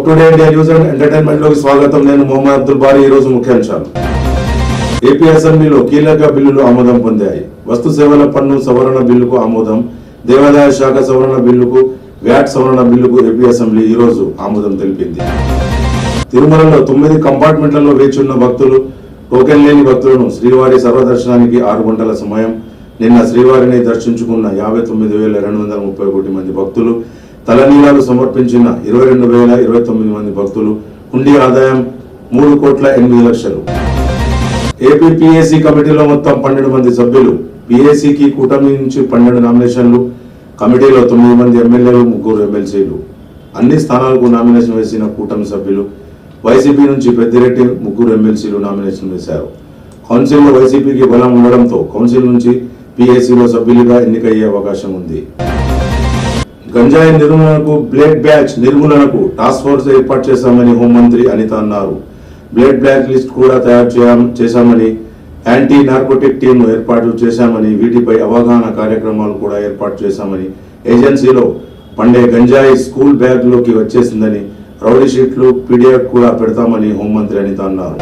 Today India news and entertainment లోకి స్వాగతం. నేను మొహమ్మద్ అబ్దుల్ బారీ. ఈ రోజు ముఖ్యాంశాలు. ఏపీ అసెంబ్లీలో కీలక బిల్లులు ఆమోదం పొందాయి. వస్తు సేవల పన్ను సవరణ బిల్లుకు ఆమోదం, దేవాదాయ శాఖ సవరణ బిల్లుకు, వ్యాట్ సవరణ బిల్లుకు ఏపీ అసెంబ్లీ ఈ రోజు ఆమోదం తెలిపింది. తిరుమలలో 9 కంపార్ట్మెంట్లలో వేచి ఉన్న భక్తులు, టోకెన్ లేని భక్తులను శ్రీవారి సర్వదర్శనానికి 6 గంటల సమయం. నిన్న శ్రీవారిని దర్శించుకున్న 59,231 మంది భక్తులు, తలనీలాలు సమర్పించిన 22,029 మంది భక్తులు, హుండీ ఆదాయం 3,08,00,000. ఏపీ పిఎస్సి కమిటీలో మొత్తం 12 మంది సభ్యులు. పిఎస్సికి కూటమి నుంచి 12 నామినేషన్లు. కమిటీలో 9 మంది ఎమ్మెల్యేలు, 3 ఎమ్మెల్సీలు. అన్ని స్థానాలకు నామినేషన్ వేసిన కూటమి సభ్యులు. వైసీపీ నుంచి పెద్దిరెడ్డి 3 ఎమ్మెల్సీలు నామినేషన్ వేశారు. కౌన్సిల్లో వైసీపీకి బలం ఉండడంతో కౌన్సిల్ నుంచి పిఎస్సిలో సభ్యులుగా ఎన్నికయ్యే అవకాశం ఉంది. గంజాయి నిర్మూలనకు, బ్లేడ్ బ్యాచ్ నిర్మూలనకు టాస్క్ ఫోర్స్ ఏర్పాటు చేశామని హోంమంత్రి అనిత అన్నారు. బ్లేడ్ బ్లాక్ లిస్ట్ కూడా తయారు చేశామని, యాంటీ నార్కోటిక్ టీమ్ ఏర్పాటు చేశామని, వీటిపై అవగాహన కార్యక్రమాలు కూడా ఏర్పాటు చేశామని, ఏజెన్సీలో పండే గంజాయి స్కూల్ బ్యాగ్లోకి వచ్చేసిందని, రౌడీ షీట్లు, పీడిఎఫ్ కూడా పెడతామని హోంమంత్రి అనిత అన్నారు.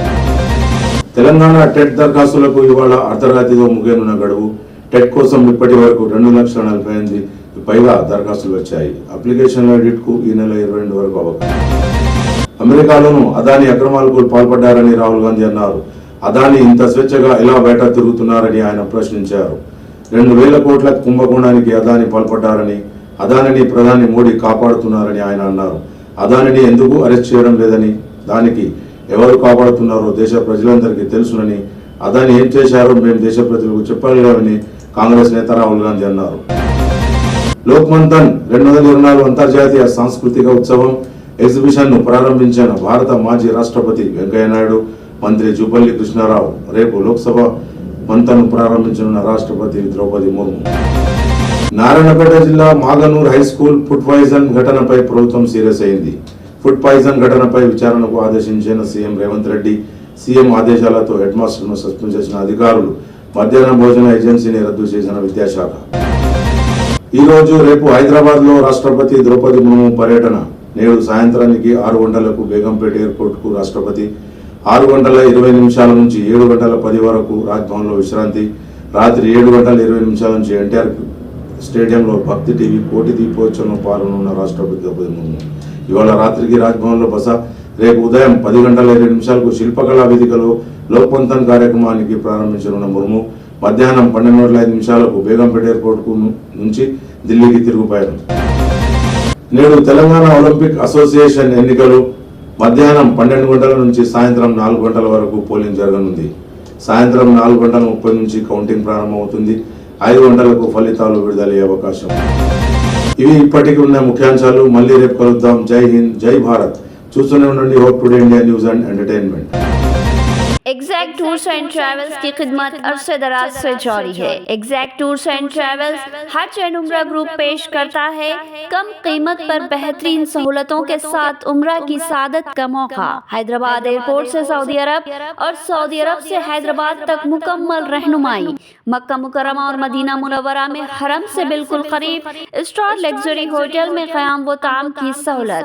తెలంగాణ టెట్ దరఖాస్తులకు ఇవాళ అర్ధరాత్రితో ముగియనున్న గడువు. టెట్ కోసం ఇప్పటి వరకు 2,40,48 పైగా దరఖాస్తులు వచ్చాయి. అప్లికేషన్ల ఎడిట్ కు ఈ నెల 22 వరకు అవకాశం. అమెరికాలోనూ అదానీ అక్రమాలకు పాల్పడ్డారని రాహుల్ గాంధీ అన్నారు. అదానీ ఇంత స్వేచ్ఛగా ఎలా బయట తిరుగుతున్నారని ఆయన ప్రశ్నించారు. 2,000 కోట్ల కుంభకోణానికి అదానీ పాల్పడ్డారని, అదానిని ప్రధాని మోడీ కాపాడుతున్నారని ఆయన అన్నారు. అదానిని ఎందుకు అరెస్ట్ చేయడం లేదని, దానికి ఎవరు కాపాడుతున్నారో దేశ ప్రజలందరికీ తెలుసునని, అదాని ఏం చేశారో మేము దేశ ప్రజలకు చెప్పలేమని కాంగ్రెస్ నేత రాహుల్ గాంధీ అన్నారు. లోక్ మంథన్ 2024 అంతర్జాతీయ సాంస్కృతిక ఉత్సవం ఎగ్జిబిషన్ ను ప్రారంభించిన భారత మాజీ రాష్ట్రపతి వెంకయ్యనాయుడు, మంత్రి జూపల్లి కృష్ణారావు రేపు లోక్సభ మంథన్ ప్రారంభించనున్న రాష్ట్రపతి ద్రౌపది ముర్ము. నారాయణపేట జిల్లా Maganoor high school food poison ఘటనపై ప్రభుత్వం సీరియస్ అయింది. ఫుడ్ పాయిజన్ ఘటనపై విచారణకు ఆదేశించిన సీఎం రేవంత్ రెడ్డి, సీఎం ఆదేశాలతో హెడ్ మాస్టర్ను సస్పెండ్ చేసిన అధికారులు, మధ్యాహ్న భోజన ఏజెన్సీని రద్దు చేసిన విద్యాశాఖ. ఈ రోజు రేపు హైదరాబాద్ లో రాష్ట్రపతి ద్రౌపది ముర్ము పర్యటన. నేడు సాయంత్రానికి 6 గంటలకు బేగంపేట ఎయిర్పోర్ట్ కు రాష్ట్రపతి, 6:20 నుంచి 7:10 వరకు రాజ్భవన్ లో విశ్రాంతి, రాత్రి 7:20 నుంచి ఎన్టీఆర్ స్టేడియంలో భక్తి టీవీ కోటి దీపోత్సవంలో పాల్గొనున్న రాష్ట్రపతి ద్రౌపది ముర్ము. ఇవాళ రాత్రికి రాజ్భవన్ లో బస. రేపు ఉదయం 10:20 శిల్పకళా వేదికలో లోక్ మంథన్ కార్యక్రమానికి ప్రారంభించనున్న ముర్ము మధ్యాహ్నం 12:05 బేగంపేట ఎయిర్పోర్ట్ నుంచి ఢిల్లీకి తిరుగుపయనం. నేడు తెలంగాణ ఒలింపిక్ అసోసియేషన్ ఎన్నికలు. మధ్యాహ్నం 12 గంటల నుంచి సాయంత్రం 4 గంటల వరకు పోలింగ్ జరగనుంది. సాయంత్రం 4:30 నుంచి కౌంటింగ్ ప్రారంభమవుతుంది. 5 గంటలకు ఫలితాలు విడుదలయ్యే అవకాశం. ఇవి ఇప్పటికి ఉన్న ముఖ్యాంశాలు. మళ్ళీ రేపు కలుద్దాం. జై హింద్, జై భారత్. చూస్తూనే ఉండండి hope today India news and entertainment. Exact tours and travels की खिदमत अरसे दराज से जारी है। एग्जैक्ट टूर्स एंड ट्रैवल्स हज एंड उम्रा ग्रुप पेश करता है कम कीमत पर बेहतरीन सहूलतों के साथ उम्रा की सादत का मौका। हैदराबाद एयरपोर्ट से सऊदी अरब और सऊदी अरब से हैदराबाद तक मुकम्मल रहनुमाई। मक्का मुकर्रमा और मदीना मुनव्वरा में हरम से बिल्कुल करीब स्टार लग्जरी होटल में क़याम व ताम की सहूलत।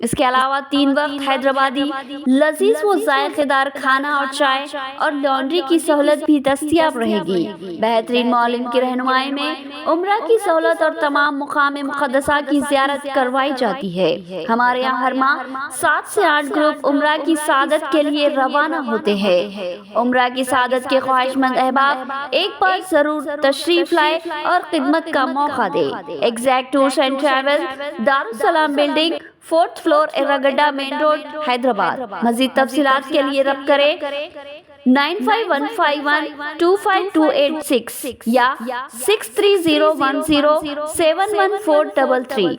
इसके अलावा 3 वक्त हैदराबादी लजीज व जायकेदार खाना और चाय और लॉन्ड्री की सहूलत भी दस्तयाब रहेगी। बेहतरीन मौलिम की रहनुमाई में उम्रा की सहूलत और तमाम मुकाम मुक़द्दसा की ज़ियारत करवाई जाती है। हमारे यहाँ हर माह 7 से 8 ग्रुप उम्रा की सादत के लिए रवाना होते हैं। उम्रा की सादत के ख्वाहिशमंद अहबाब एक बार जरूर तशरीफ लाए और खिदमत का मौका दे। Exact tours and travel, Darussalam building, 4th floor, Erragadda main road, Hyderabad. मज़ीद तफसीलात के लिए रब्त करें 9515125286 या 6301071433।